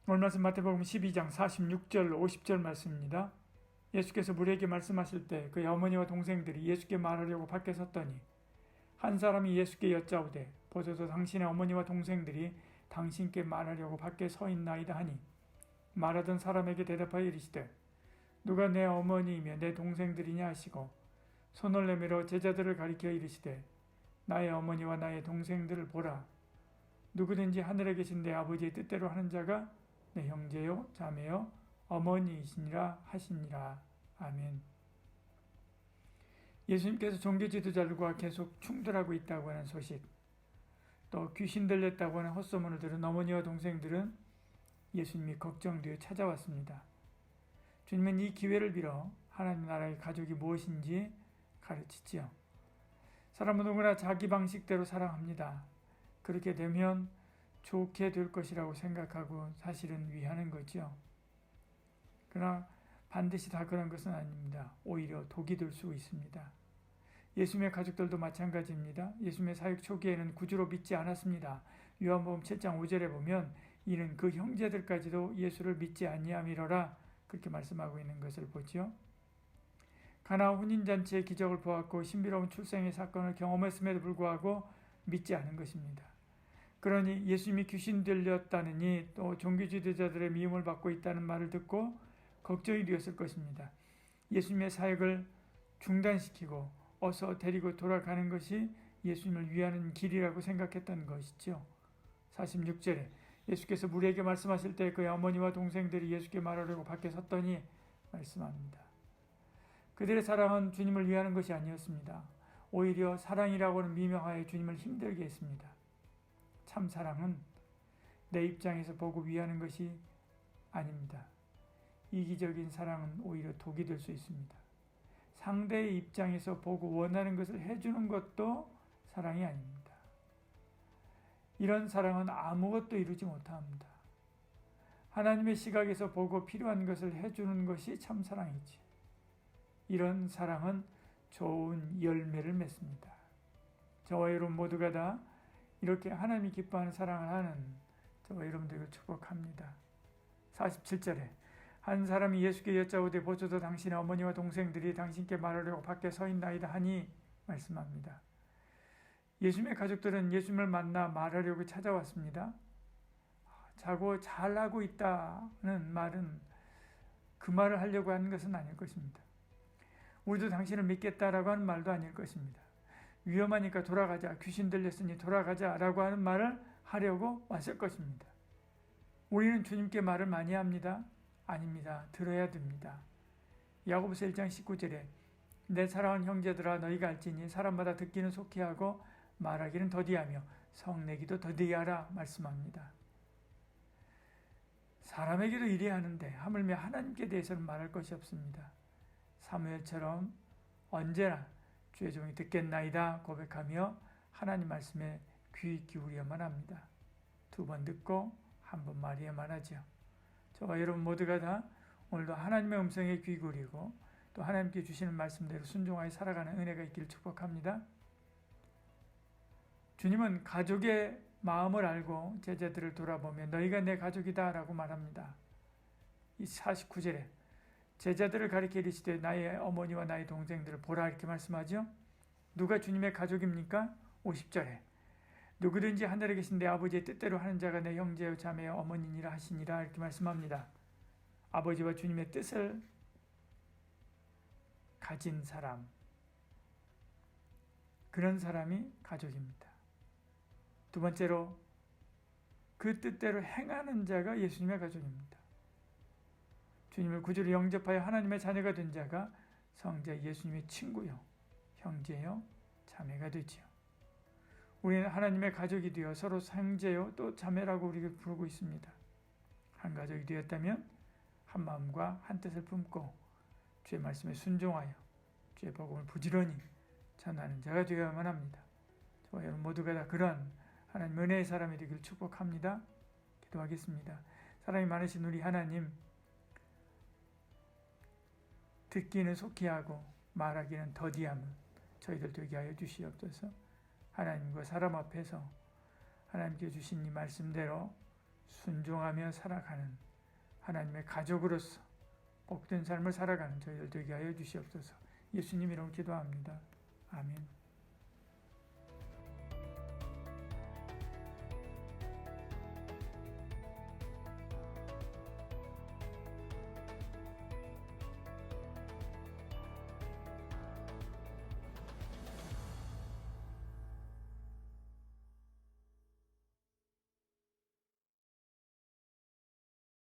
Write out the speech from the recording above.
오늘 말씀 마태복음 12장 46절 50절 말씀입니다. 예수께서 무리에게 말씀하실 때 그의 어머니와 동생들이 예수께 말하려고 밖에 섰더니 한 사람이 예수께 여짜오되 보소서 당신의 어머니와 동생들이 당신께 말하려고 밖에 서 있나이다 하니 말하던 사람에게 대답하여 이르시되 누가 내 어머니이며 내 동생들이냐 하시고 손을 내밀어 제자들을 가리켜 이르시되 나의 어머니와 나의 동생들을 보라. 누구든지 하늘에 계신 내 아버지의 뜻대로 하는 자가 내 형제요 자매요 어머니이시니라 하시니라. 아멘. 예수님께서 종교 지도자들과 계속 충돌하고 있다고 하는 소식, 또 귀신 들렸다고 하는 헛소문을 들은 어머니와 동생들은 예수님이 걱정되어 찾아왔습니다. 주님은 이 기회를 빌어 하나님 나라의 가족이 무엇인지 가르치지요. 사람은 누구나 자기 방식대로 사랑합니다. 그렇게 되면 좋게 될 것이라고 생각하고 사실은 위하는 거죠. 그러나 반드시 다 그런 것은 아닙니다. 오히려 독이 될 수 있습니다. 예수님의 가족들도 마찬가지입니다. 예수님의 사역 초기에는 구주로 믿지 않았습니다. 요한복음 7장 5절에 보면 이는 그 형제들까지도 예수를 믿지 아니함이로라 그렇게 말씀하고 있는 것을 보죠. 가나 혼인잔치의 기적을 보았고 신비로운 출생의 사건을 경험했음에도 불구하고 믿지 않은 것입니다. 그러니 예수님이 귀신 들렸다느니 또 종교 지도자들의 미움을 받고 있다는 말을 듣고 걱정이 되었을 것입니다. 예수님의 사역을 중단시키고 어서 데리고 돌아가는 것이 예수님을 위하는 길이라고 생각했던 것이죠. 46절에 예수께서 무리에게 말씀하실 때 그의 어머니와 동생들이 예수께 말하려고 밖에 섰더니 말씀합니다. 그들의 사랑은 주님을 위하는 것이 아니었습니다. 오히려 사랑이라고 하는 미명하에 주님을 힘들게 했습니다. 참 사랑은 내 입장에서 보고 위하는 것이 아닙니다. 이기적인 사랑은 오히려 독이 될 수 있습니다. 상대의 입장에서 보고 원하는 것을 해주는 것도 사랑이 아닙니다. 이런 사랑은 아무것도 이루지 못합니다. 하나님의 시각에서 보고 필요한 것을 해주는 것이 참 사랑이지. 이런 사랑은 좋은 열매를 맺습니다. 저와 여러분 모두가 다 이렇게 하나님이 기뻐하는 사랑을 하는 저와 여러분들을 축복합니다. 47절에 한 사람이 예수께 여짜오되 보소서 당신의 어머니와 동생들이 당신께 말하려고 밖에 서 있나이다 하니 말씀합니다. 예수님의 가족들은 예수님을 만나 말하려고 찾아왔습니다. 자고 잘하고 있다는 말은 그 말을 하려고 하는 것은 아닐 것입니다. 우리도 당신을 믿겠다라고 하는 말도 아닐 것입니다. 위험하니까 돌아가자, 귀신 들렸으니 돌아가자 라고 하는 말을 하려고 왔을 것입니다. 우리는 주님께 말을 많이 합니다. 아닙니다. 들어야 됩니다. 야고보서 1장 19절에 내 사랑하는 형제들아 너희가 알지니 사람마다 듣기는 속히 하고 말하기는 더디하며 성내기도 더디하라 말씀합니다. 사람에게도 이래야 하는데 하물며 하나님께 대해서는 말할 것이 없습니다. 사무엘처럼 언제나 주의 종이 듣겠나이다 고백하며 하나님 말씀에 귀 기울여야만 합니다. 2번 듣고 1번 말해야만 하죠. 저와 여러분 모두가 다 오늘도 하나님의 음성에 귀 기울이고 또 하나님께 주시는 말씀대로 순종하여 살아가는 은혜가 있기를 축복합니다. 주님은 가족의 마음을 알고 제자들을 돌아보며 너희가 내 가족이다 라고 말합니다. 이 49절에 제자들을 가리켜 이르시되 나의 어머니와 나의 동생들을 보라 이렇게 말씀하죠. 누가 주님의 가족입니까? 50절에 누구든지 하늘에 계신 내 아버지의 뜻대로 하는 자가 내 형제요 자매요 어머니니라 하시니라 이렇게 말씀합니다. 아버지와 주님의 뜻을 가진 사람, 그런 사람이 가족입니다. 두 번째로 그 뜻대로 행하는 자가 예수님의 가족입니다. 주님을 구주로 영접하여 하나님의 자녀가 된 자가 성자 예수님의 친구요, 형제요, 자매가 되지요. 우리는 하나님의 가족이 되어 서로 형제요 또 자매라고 우리가 부르고 있습니다. 한 가족이 되었다면 한 마음과 한 뜻을 품고 주의 말씀에 순종하여 주의 복음을 부지런히 전하는 자가 되어야만 합니다. 저와 여러분 모두가 다 그런 하나님 은혜의 사람이 되기를 축복합니다. 기도하겠습니다. 사랑이 많으신 우리 하나님, 듣기는 속히 하고 말하기는 더디함은 저희들 되게 하여 주시옵소서. 하나님과 사람 앞에서 하나님께 주신 이 말씀대로 순종하며 살아가는 하나님의 가족으로서 복된 삶을 살아가는 저희들 되게 하여 주시옵소서. 예수님 이름으로 기도합니다. 아멘.